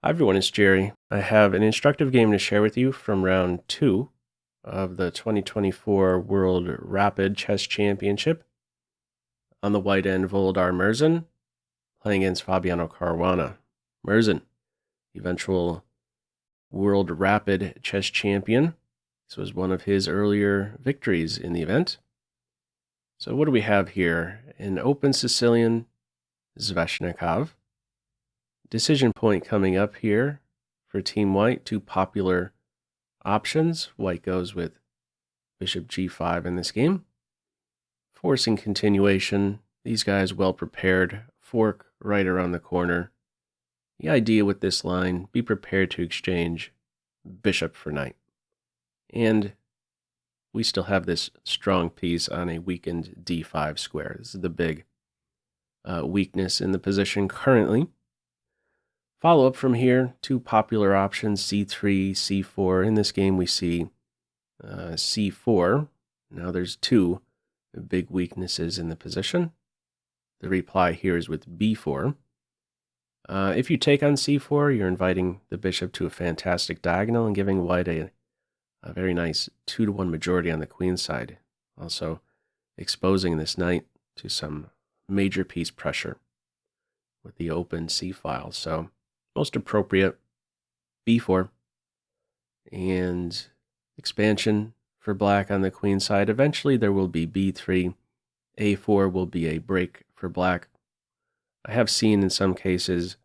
Hi everyone, it's Jerry. I have an instructive game to share with you from round 2 of the 2024 World Rapid Chess Championship. On the white end, Volodar Murzin playing against Fabiano Caruana. Murzin, eventual World Rapid Chess Champion. This was one of his earlier victories in the event. So what do we have here? An open Sicilian Sveshnikov. Decision point coming up here for Team White. Two popular options. White goes with Bishop G5 in this game. Forcing continuation. These guys well prepared. Fork right around the corner. The idea with this line, be prepared to exchange bishop for knight. And we still have this strong piece on a weakened D5 square. This is the big weakness in the position currently. Follow up from here, two popular options, C3, C4. In this game we see C4. Now there's two big weaknesses in the position. The reply here is with B4. If you take on C4, you're inviting the bishop to a fantastic diagonal and giving white a very nice 2-to-1 majority on the queen side. Also exposing this knight to some major piece pressure with the open C file. So most appropriate, B4, and expansion for black on the queen side. Eventually there will be B3, A4 will be a break for black. I have seen in some cases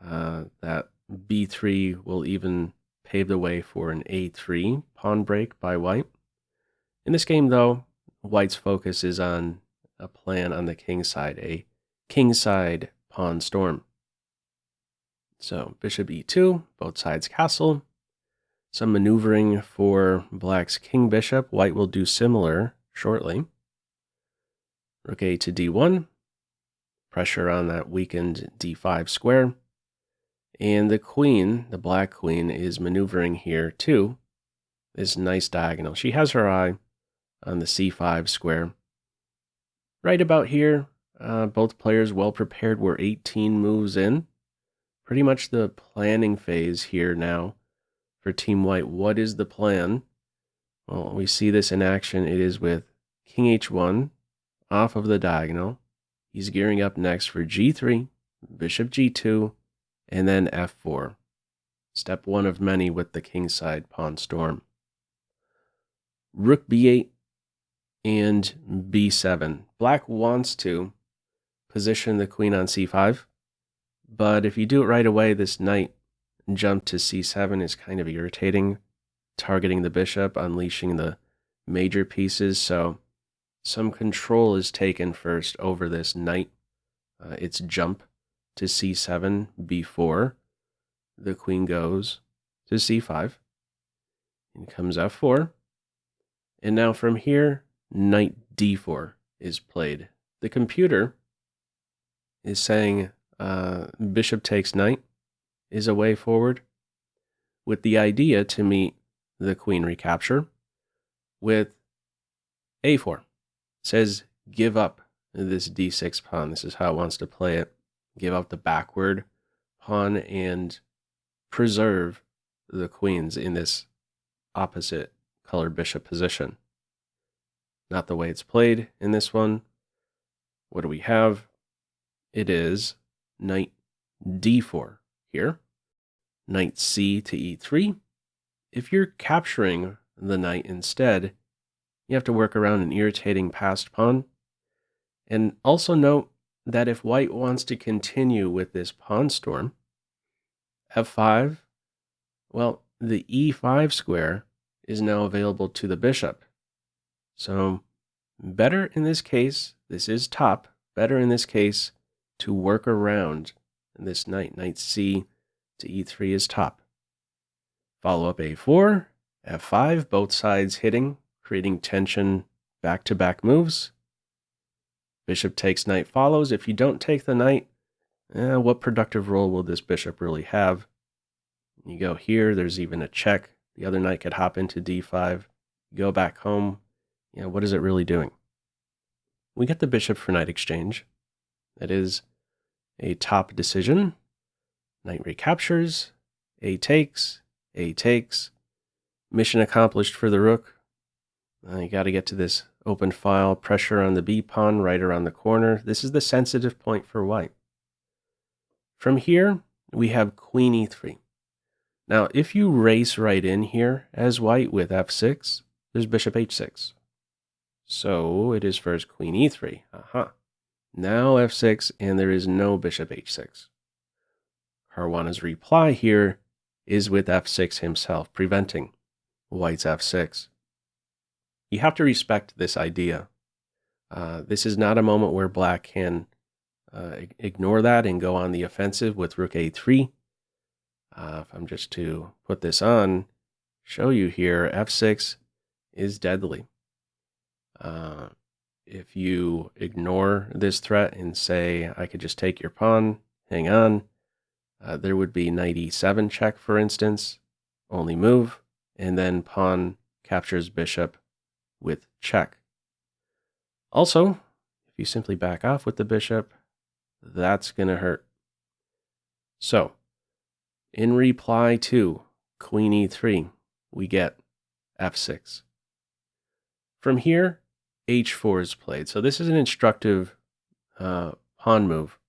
that B3 will even pave the way for an A3 pawn break by white. In this game though, white's focus is on a plan on the king side, a king side pawn storm. So bishop e2, both sides castle. Some maneuvering for black's king bishop. White will do similar shortly. Rook a to d1. Pressure on that weakened d5 square. And the queen, the black queen, is maneuvering here too. This nice diagonal. She has her eye on the c5 square. Right about here, both players well prepared. We're 18 moves in. Pretty much the planning phase here now for Team White. What is the plan? Well, we see this in action. It is with King H1 off of the diagonal. He's gearing up next for G3, Bishop G2, and then F4. Step one of many with the kingside pawn storm. Rook B8 and B7. Black wants to position the queen on C5. But if you do it right away, this knight jump to c7 is kind of irritating, targeting the bishop, unleashing the major pieces. So some control is taken first over this knight. It's jump to c7 before the queen goes to c5. And comes f4. And now from here, knight d4 is played. The computer is saying bishop takes knight is a way forward, with the idea to meet the queen recapture with a4. It says give up this d6 pawn. This is how it wants to play it. Give up the backward pawn and preserve the queens in this opposite color bishop position. Not the way it's played in this one. What do we have? It is knight d4 here. Knight c to e3. If you're capturing the knight instead, you have to work around an irritating passed pawn. And also note that if white wants to continue with this pawn storm, f5, well, the e5 square is now available to the bishop. So better in this case, this is top, better in this case to work around this knight. Knight c to e3 is top. Follow up a4, f5, both sides hitting, creating tension, back-to-back moves. Bishop takes knight follows. If you don't take the knight, what productive role will this bishop really have? You go here, there's even a check. The other knight could hop into d5, go back home. What is it really doing? We get the bishop for knight exchange. That is a top decision. Knight recaptures, A takes, mission accomplished for the rook. You got to get to this open file, pressure on the B pawn right around the corner. This is the sensitive point for white. From here, we have Queen E3. Now, if you race right in here as white with F6, there's Bishop H6. So it is first Queen E3. Now F6, and there is no Bishop H6. Caruana's reply here is with F6 himself, preventing white's F6. You have to respect this idea. This is not a moment where black can ignore that and go on the offensive with Rook A3. If I'm just to put this on, show you here, F6 is deadly. If you ignore this threat and say, I could just take your pawn, hang on, there would be Knight E7 check, for instance, only move, and then pawn captures bishop with check. Also, if you simply back off with the bishop, that's going to hurt. So, in reply to Queen E3, we get F6. From here, H4 is played. So this is an instructive pawn move.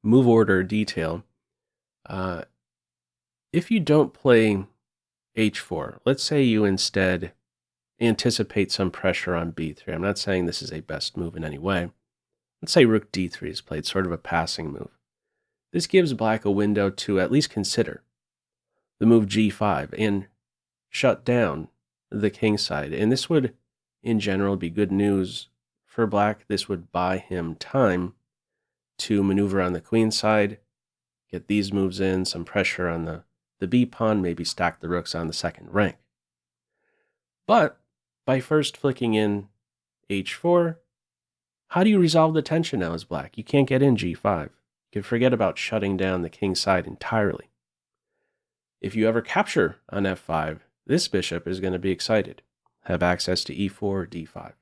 Move order detail. If you don't play H4, let's say you instead anticipate some pressure on B3. I'm not saying this is a best move in any way. Let's say Rook D3 is played, sort of a passing move. This gives black a window to at least consider the move G5 and shut down the king side. And this would, in general, be good news for black. This would buy him time to maneuver on the queen side, get these moves in, some pressure on the B pawn, maybe stack the rooks on the second rank. But by first flicking in H4, how do you resolve the tension now as black? You can't get in G5. You can forget about shutting down the king side entirely. If you ever capture on F5, this bishop is going to be excited, have access to E4 or D5.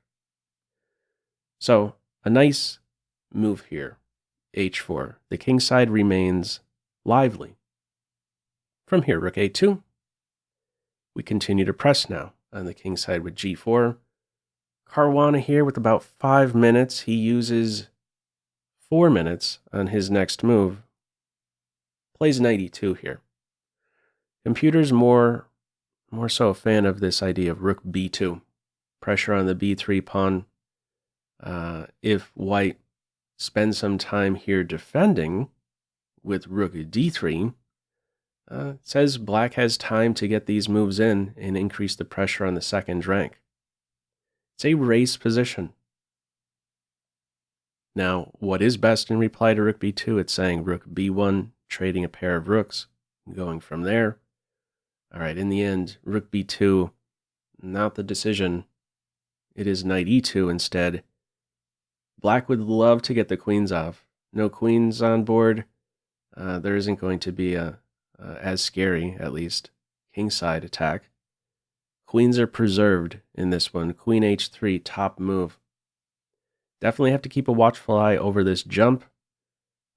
So a nice move here, H4. The king side remains lively. From here, Rook A2. We continue to press now on the king side with G4. Caruana here with about 5 minutes. He uses 4 minutes on his next move. Plays Knight E2 here. Computer's more so a fan of this idea of Rook B2. Pressure on the B3 pawn. If white spends some time here defending with Rook D3, it says black has time to get these moves in and increase the pressure on the second rank. It's a race position. Now, what is best in reply to Rook B2? It's saying Rook B1, trading a pair of rooks, going from there. All right, in the end, Rook B2, not the decision. It is Knight E2 instead. Black would love to get the queens off. No queens on board. There isn't going to be a as scary, at least, kingside attack. Queens are preserved in this one. Queen H3, top move. Definitely have to keep a watchful eye over this jump.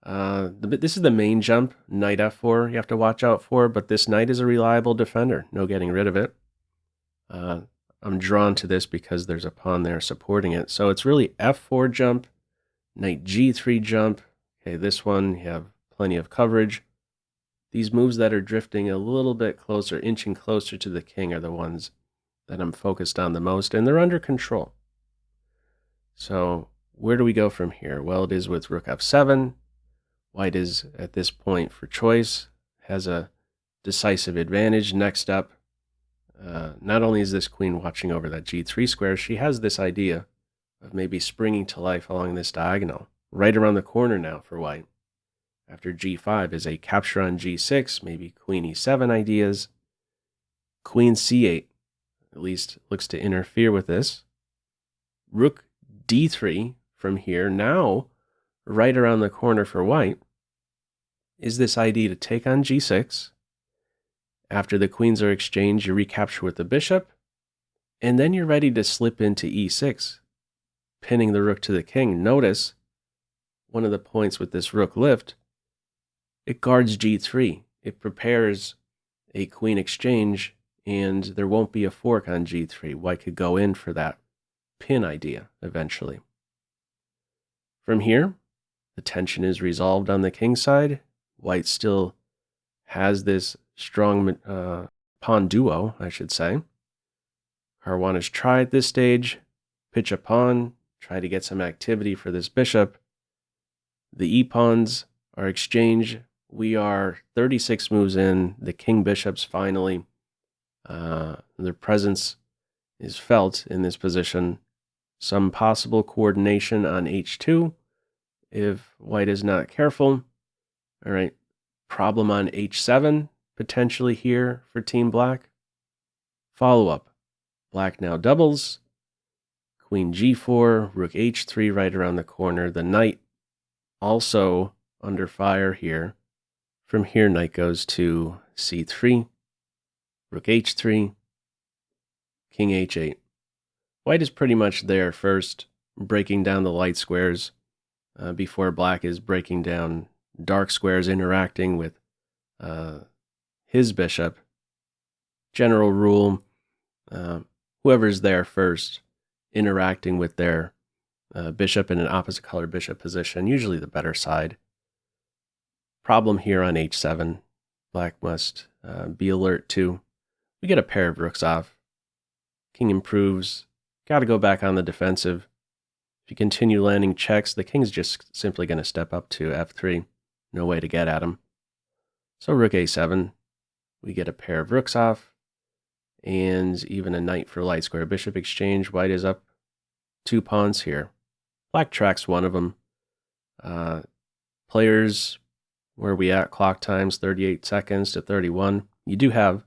This is the main jump, Knight F4, you have to watch out for, but this knight is a reliable defender. No getting rid of it. I'm drawn to this because there's a pawn there supporting it. So it's really F4 jump, Knight G3 jump. Okay, this one, you have plenty of coverage. These moves that are drifting a little bit closer, inching closer to the king, are the ones that I'm focused on the most, and they're under control. So where do we go from here? Well, it is with Rook F7. White is, at this point, for choice, has a decisive advantage. Next up, not only is this queen watching over that G3 square, she has this idea of maybe springing to life along this diagonal, right around the corner now for white. After G5 is a capture on G6, maybe Queen E7 ideas. Queen C8, at least looks to interfere with this. Rook D3 from here, now right around the corner for white, is this idea to take on G6. After the queens are exchanged, you recapture with the bishop, and then you're ready to slip into E6, pinning the rook to the king. Notice one of the points with this rook lift, it guards g3. It prepares a queen exchange, and there won't be a fork on g3. White could go in for that pin idea eventually. From here, the tension is resolved on the king side. White still has this strong pawn duo, I should say. Caruana's try at this stage, pitch a pawn, try to get some activity for this bishop. The e-pawns are exchanged. We are 36 moves in. The king bishops finally, their presence is felt in this position. Some possible coordination on h2 if white is not careful. All right, problem on h7 potentially here for Team Black. Follow up. Black now doubles. Queen g4, rook h3 right around the corner. The knight also under fire here. From here, knight goes to c3, rook h3, king h8. White is pretty much there first, breaking down the light squares before black is breaking down dark squares, interacting with his bishop. General rule, whoever's there first, interacting with their bishop in an opposite color bishop position, usually the better side. Problem here on h7. Black must be alert to. We get a pair of rooks off. King improves. Got to go back on the defensive. If you continue landing checks, the king's just simply going to step up to f3. No way to get at him. So rook a7. We get a pair of rooks off. And even a knight for light square bishop exchange. White is up 2 pawns here. Black tracks one of them. Players, where are we at? Clock times 38 seconds to 31. You do have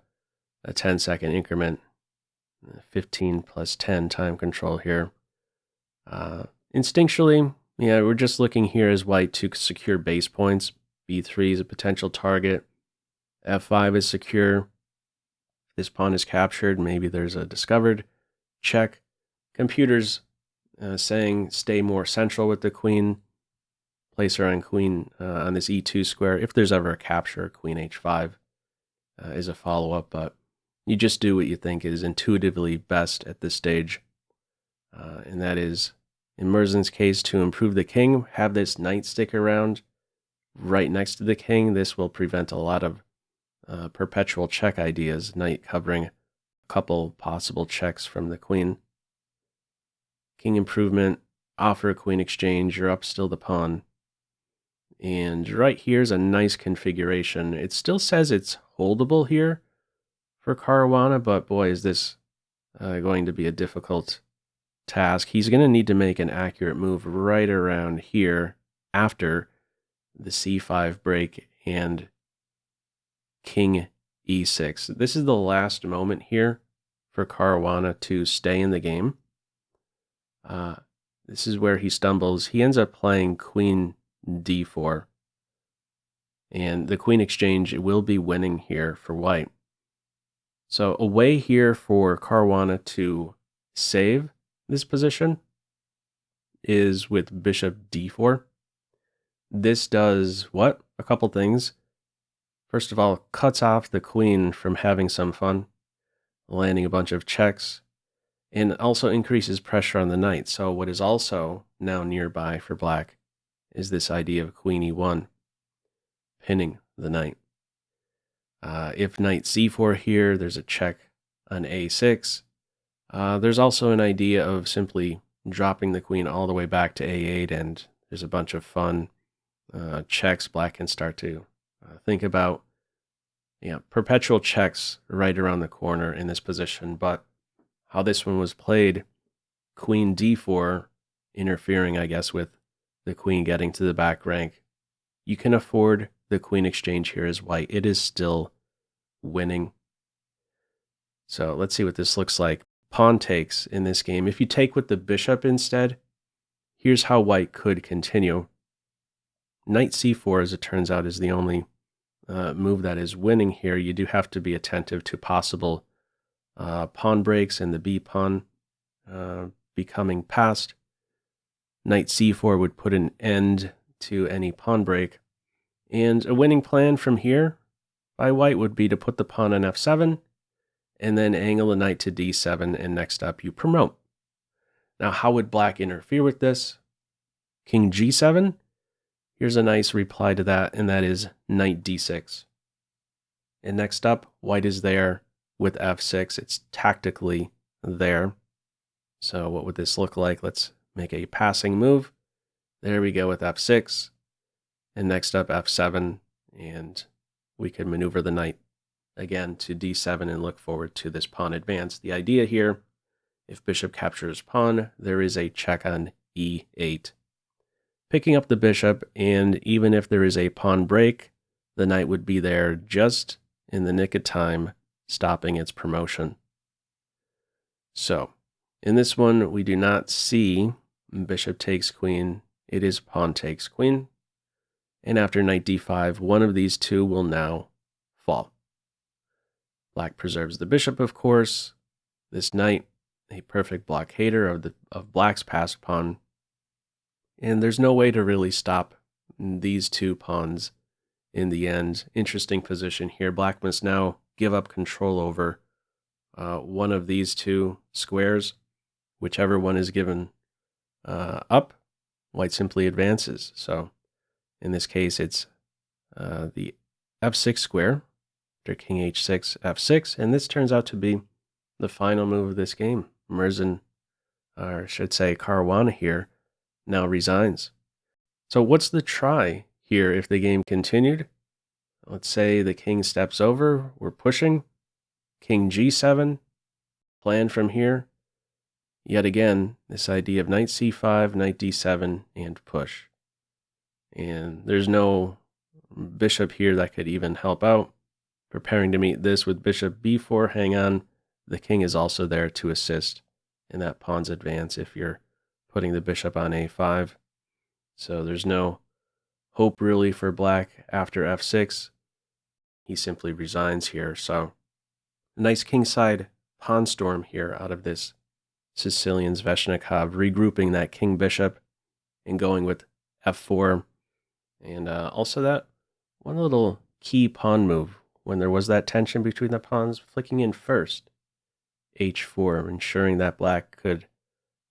a 10-second increment. 15 plus 10 time control here. Instinctually, yeah, we're just looking here as white to secure base points. b3 is a potential target. f5 is secure. This pawn is captured. Maybe there's a discovered check. Computers saying stay more central with the queen. Place her on queen on this e2 square. If there's ever a capture, queen h5 is a follow-up, but you just do what you think is intuitively best at this stage. And that is, in Murzin's case, to improve the king, have this knight stick around right next to the king. This will prevent a lot of perpetual check ideas, knight covering a couple possible checks from the queen. King improvement, offer a queen exchange, you're up still the pawn. And right here's a nice configuration. It still says it's holdable here for Caruana, but boy, is this going to be a difficult task. He's going to need to make an accurate move right around here after the c5 break and king e6. This is the last moment here for Caruana to stay in the game. This is where he stumbles. He ends up playing queen d4. And the queen exchange will be winning here for white. So a way here for Caruana to save this position is with bishop d4. This does what? A couple things. First of all, cuts off the queen from having some fun, landing a bunch of checks, and also increases pressure on the knight. So what is also now nearby for black is this idea of queen e1, pinning the knight. If knight c4 here, there's a check on a6. There's also an idea of simply dropping the queen all the way back to a8, and there's a bunch of fun checks black can start to think about. Yeah, perpetual checks right around the corner in this position, but how this one was played, queen d4, interfering, I guess, with the queen getting to the back rank. You can afford the queen exchange here as white. It is still winning. So let's see what this looks like. Pawn takes in this game. If you take with the bishop instead, here's how white could continue. Knight c4, as it turns out, is the only move that is winning here. You do have to be attentive to possible pawn breaks and the b pawn becoming passed. Knight c4 would put an end to any pawn break, And a winning plan from here by white would be to put the pawn on f7 and then angle the knight to d7, and next up you promote. Now, how would black interfere with this? King g7. Here's a nice reply to that, and that is knight d6. And next up, white is there with f6. It's tactically there. So what would this look like? Let's make a passing move. There we go with f6. And next up, f7. And we could maneuver the knight again to d7 and look forward to this pawn advance. The idea here, if bishop captures pawn, there is a check on e8. Picking up the bishop, and even if there is a pawn break, the knight would be there just in the nick of time, stopping its promotion. So, in this one, we do not see bishop takes queen. It is pawn takes queen. And after knight d5, one of these two will now fall. Black preserves the bishop, of course. This knight, a perfect blockader of black's passed pawn. And there's no way to really stop these two pawns in the end. Interesting position here. Black must now give up control over one of these two squares. Whichever one is given up, white simply advances. So in this case, it's the f6 square after king h6, f6, and this turns out to be the final move of this game. Murzin, or I should say Caruana here, now resigns. So what's the try here if the game continued? Let's say the king steps over, we're pushing, king g7, plan from here. Yet again, this idea of knight c5, knight d7, and push. And there's no bishop here that could even help out. Preparing to meet this with bishop b4, hang on. The king is also there to assist in that pawn's advance if you're putting the bishop on a5. So there's no hope really for black after f6. He simply resigns here. So nice kingside pawn storm here out of this Sicilian Sveshnikov, regrouping that king bishop and going with f4. And also that one little key pawn move when there was that tension between the pawns, flicking in first h4, ensuring that black could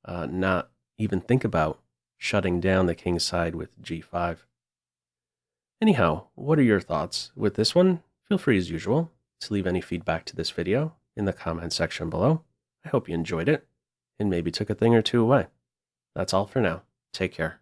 not even think about shutting down the king's side with g5. Anyhow, what are your thoughts with this one? Feel free as usual to leave any feedback to this video in the comment section below. I hope you enjoyed it and maybe took a thing or two away. That's all for now. Take care.